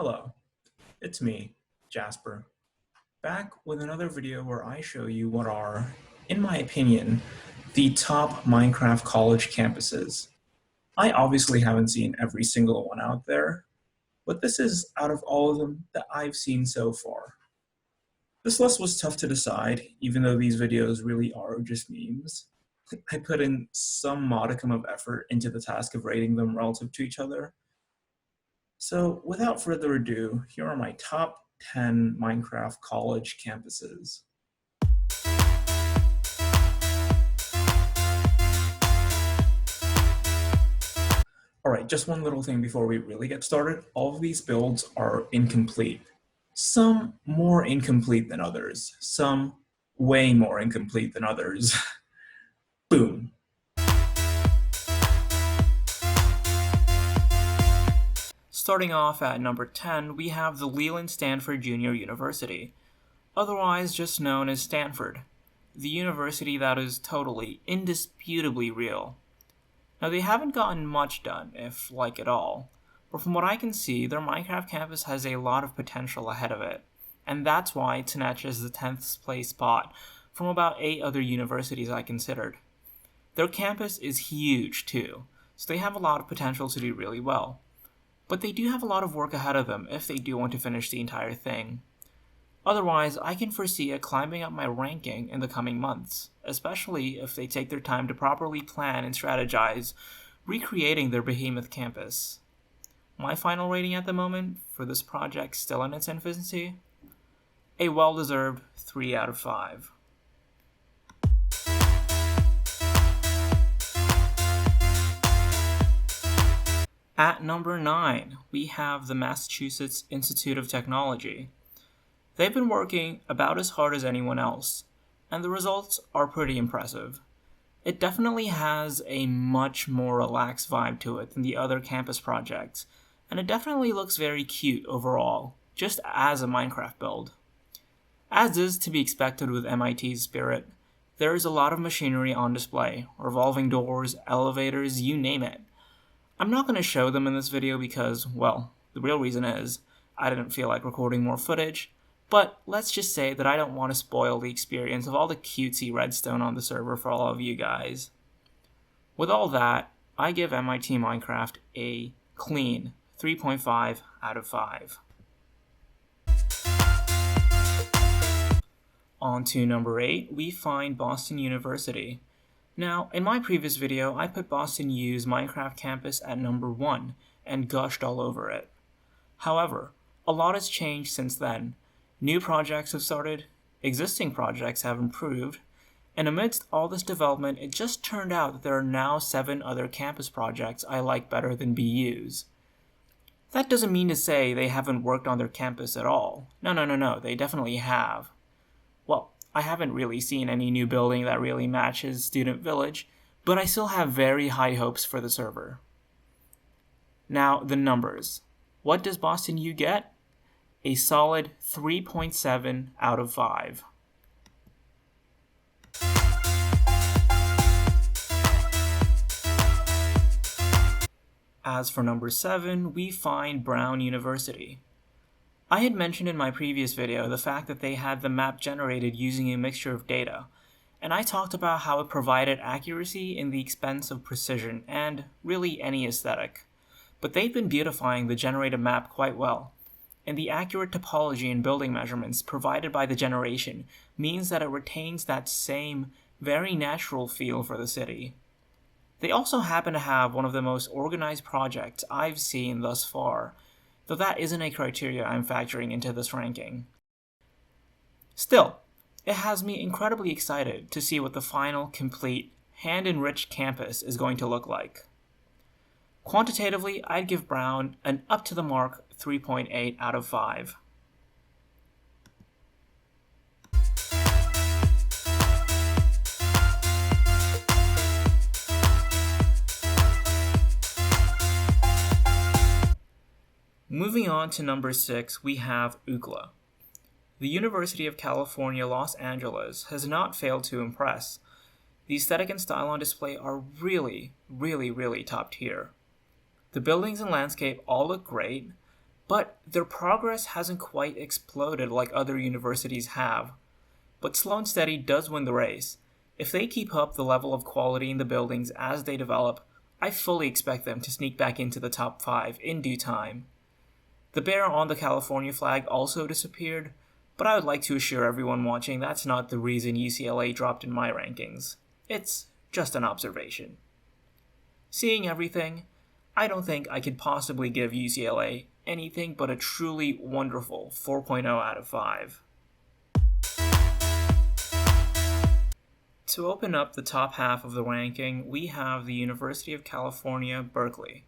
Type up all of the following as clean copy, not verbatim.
Hello, it's me, Jasper, back with another video where I show you what are, in my opinion, the top Minecraft college campuses. I obviously haven't seen every single one out there, but this is out of all of them that I've seen so far. This list was tough to decide, even though these videos really are just memes. I put in some modicum of effort into the task of rating them relative to each other. So, without further ado, here are my top 10 Minecraft college campuses. Alright, just one little thing before we really get started. All of these builds are incomplete. Some more incomplete than others. Some way more incomplete than others. Boom. Starting off at number 10, we have the Leland Stanford Junior University, otherwise just known as Stanford, the university that is totally, indisputably real. Now, they haven't gotten much done, if like at all, but from what I can see, their Minecraft campus has a lot of potential ahead of it, and that's why it snatches the 10th place spot from about 8 other universities I considered. Their campus is huge too, so they have a lot of potential to do really well. But they do have a lot of work ahead of them if they do want to finish the entire thing. Otherwise, I can foresee it climbing up my ranking in the coming months, especially if they take their time to properly plan and strategize, recreating their behemoth campus. My final rating at the moment, for this project still in its infancy, a well-deserved 3 out of 5. At number 9, we have the Massachusetts Institute of Technology. They've been working about as hard as anyone else, and the results are pretty impressive. It definitely has a much more relaxed vibe to it than the other campus projects, and it definitely looks very cute overall, just as a Minecraft build. As is to be expected with MIT's spirit, there is a lot of machinery on display, revolving doors, elevators, you name it. I'm not going to show them in this video because, well, the real reason is, I didn't feel like recording more footage, but let's just say that I don't want to spoil the experience of all the cutesy redstone on the server for all of you guys. With all that, I give MIT Minecraft a clean 3.5 out of 5. On to number 8, we find Boston University. Now, in my previous video, I put Boston U's Minecraft campus at number 1 and gushed all over it. However, a lot has changed since then. New projects have started, existing projects have improved, and amidst all this development, it just turned out that there are now 7 other campus projects I like better than BU's. That doesn't mean to say they haven't worked on their campus at all. No, they definitely have. Well, I haven't really seen any new building that really matches Student Village, but I still have very high hopes for the server. Now, the numbers. What does Boston U get? A solid 3.7 out of 5. As for number 7, we find Brown University. I had mentioned in my previous video the fact that they had the map generated using a mixture of data, and I talked about how it provided accuracy in the expense of precision and really any aesthetic. But they've been beautifying the generated map quite well, and the accurate topology and building measurements provided by the generation means that it retains that same very natural feel for the city. They also happen to have one of the most organized projects I've seen thus far, though that isn't a criteria I'm factoring into this ranking. Still, it has me incredibly excited to see what the final, complete, hand-enriched campus is going to look like. Quantitatively, I'd give Brown an up-to-the-mark 3.8 out of 5. Moving on to number 6, we have UCLA. The University of California, Los Angeles has not failed to impress. The aesthetic and style on display are really top tier. The buildings and landscape all look great. But their progress hasn't quite exploded like other universities have. But slow and steady does win the race. If they keep up the level of quality in the buildings as they develop, I fully expect them to sneak back into the top 5 in due time. The bear on the California flag also disappeared, but I would like to assure everyone watching that's not the reason UCLA dropped in my rankings. It's just an observation. Seeing everything, I don't think I could possibly give UCLA anything but a truly wonderful 4.0 out of 5. To open up the top half of the ranking, we have the University of California, Berkeley.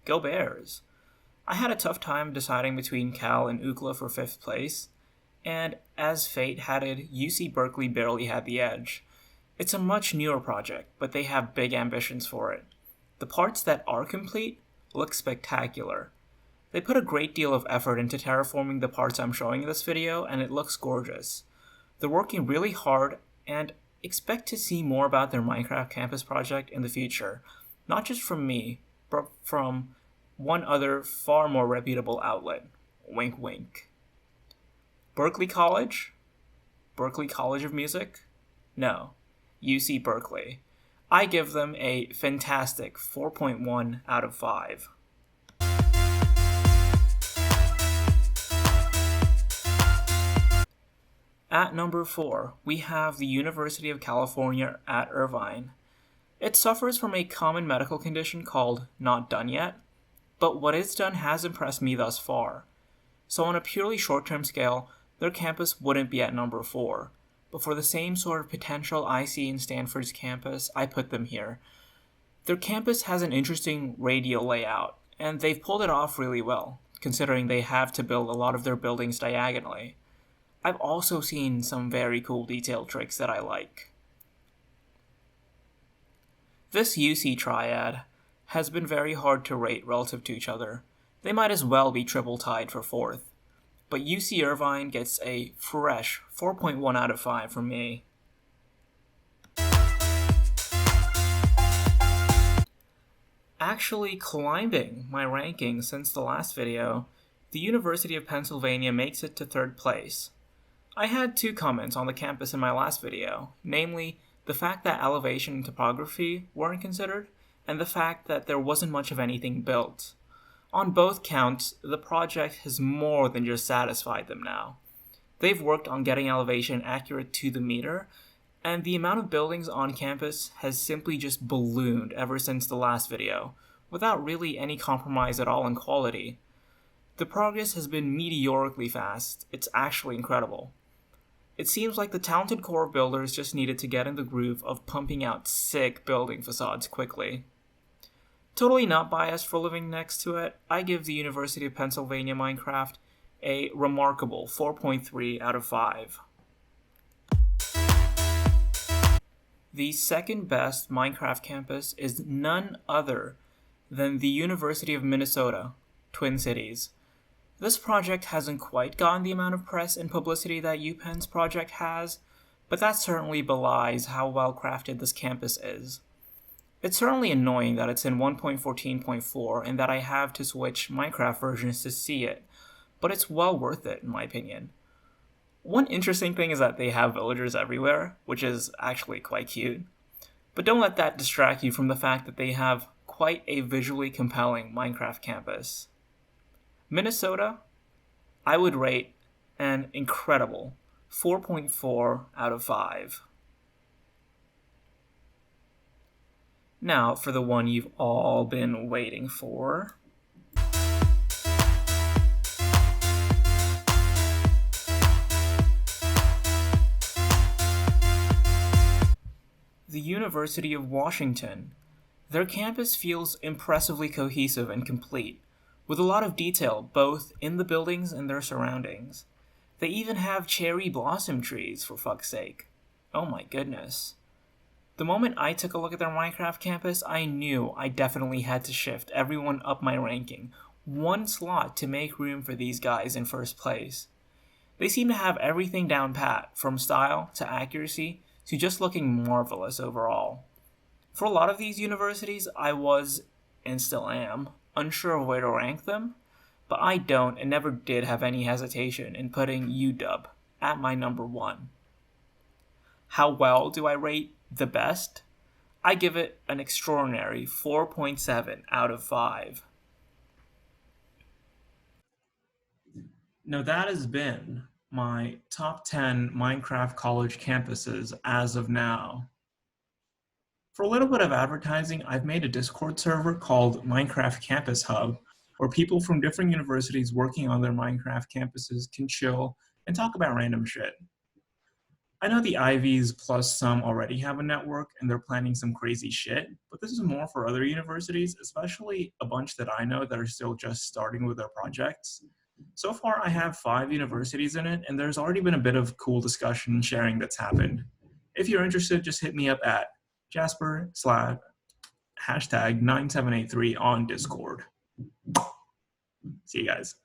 Go Bears! I had a tough time deciding between Cal and UCLA for 5th place, and as fate had it, UC Berkeley barely had the edge. It's a much newer project, but they have big ambitions for it. The parts that are complete look spectacular. They put a great deal of effort into terraforming the parts I'm showing in this video, and it looks gorgeous. They're working really hard, and expect to see more about their Minecraft campus project in the future, not just from me, but from one other far more reputable outlet. Wink wink. Berklee College? Berklee College of Music? No, UC Berkeley. I give them a fantastic 4.1 out of 5. At number 4, we have the University of California at Irvine. It suffers from a common medical condition called not done yet, but what it's done has impressed me thus far. So on a purely short-term scale, their campus wouldn't be at number 4, but for the same sort of potential I see in Stanford's campus, I put them here. Their campus has an interesting radial layout, and they've pulled it off really well, considering they have to build a lot of their buildings diagonally. I've also seen some very cool detail tricks that I like. This UC triad has been very hard to rate relative to each other. They might as well be triple tied for 4th. But UC Irvine gets a fresh 4.1 out of 5 from me. Actually climbing my ranking since the last video, the University of Pennsylvania makes it to 3rd place. I had 2 comments on the campus in my last video, namely the fact that elevation and topography weren't considered, and the fact that there wasn't much of anything built. On both counts, the project has more than just satisfied them now. They've worked on getting elevation accurate to the meter, and the amount of buildings on campus has simply just ballooned ever since the last video, without really any compromise at all in quality. The progress has been meteorically fast. It's actually incredible. It seems like the talented core of builders just needed to get in the groove of pumping out sick building facades quickly. Totally not biased for living next to it, I give the University of Pennsylvania Minecraft a remarkable 4.3 out of 5. The second best Minecraft campus is none other than the University of Minnesota, Twin Cities. This project hasn't quite gotten the amount of press and publicity that UPenn's project has, but that certainly belies how well crafted this campus is. It's certainly annoying that it's in 1.14.4 and that I have to switch Minecraft versions to see it, but it's well worth it in my opinion. One interesting thing is that they have villagers everywhere, which is actually quite cute. But don't let that distract you from the fact that they have quite a visually compelling Minecraft campus. Minnesota, I would rate an incredible 4.4 out of 5. Now for the one you've all been waiting for. The University of Washington. Their campus feels impressively cohesive and complete, with a lot of detail both in the buildings and their surroundings. They even have cherry blossom trees, for fuck's sake. Oh my goodness. The moment I took a look at their Minecraft campus, I knew I definitely had to shift everyone up my ranking, one slot to make room for these guys in first place. They seem to have everything down pat, from style to accuracy to just looking marvelous overall. For a lot of these universities, I was, and still am, unsure of where to rank them, but I don't and never did have any hesitation in putting UW at my number 1. How well do I rate the best? I give it an extraordinary 4.7 out of 5. Now that has been my top 10 Minecraft college campuses as of now. For a little bit of advertising, I've made a Discord server called Minecraft Campus Hub, where people from different universities working on their Minecraft campuses can chill and talk about random shit. I know the Ivies plus some already have a network and they're planning some crazy shit, but this is more for other universities, especially a bunch that I know that are still just starting with their projects. So far, I have 5 universities in it, and there's already been a bit of cool discussion and sharing that's happened. If you're interested, just hit me up at Jasper/#9783 on Discord. See you guys.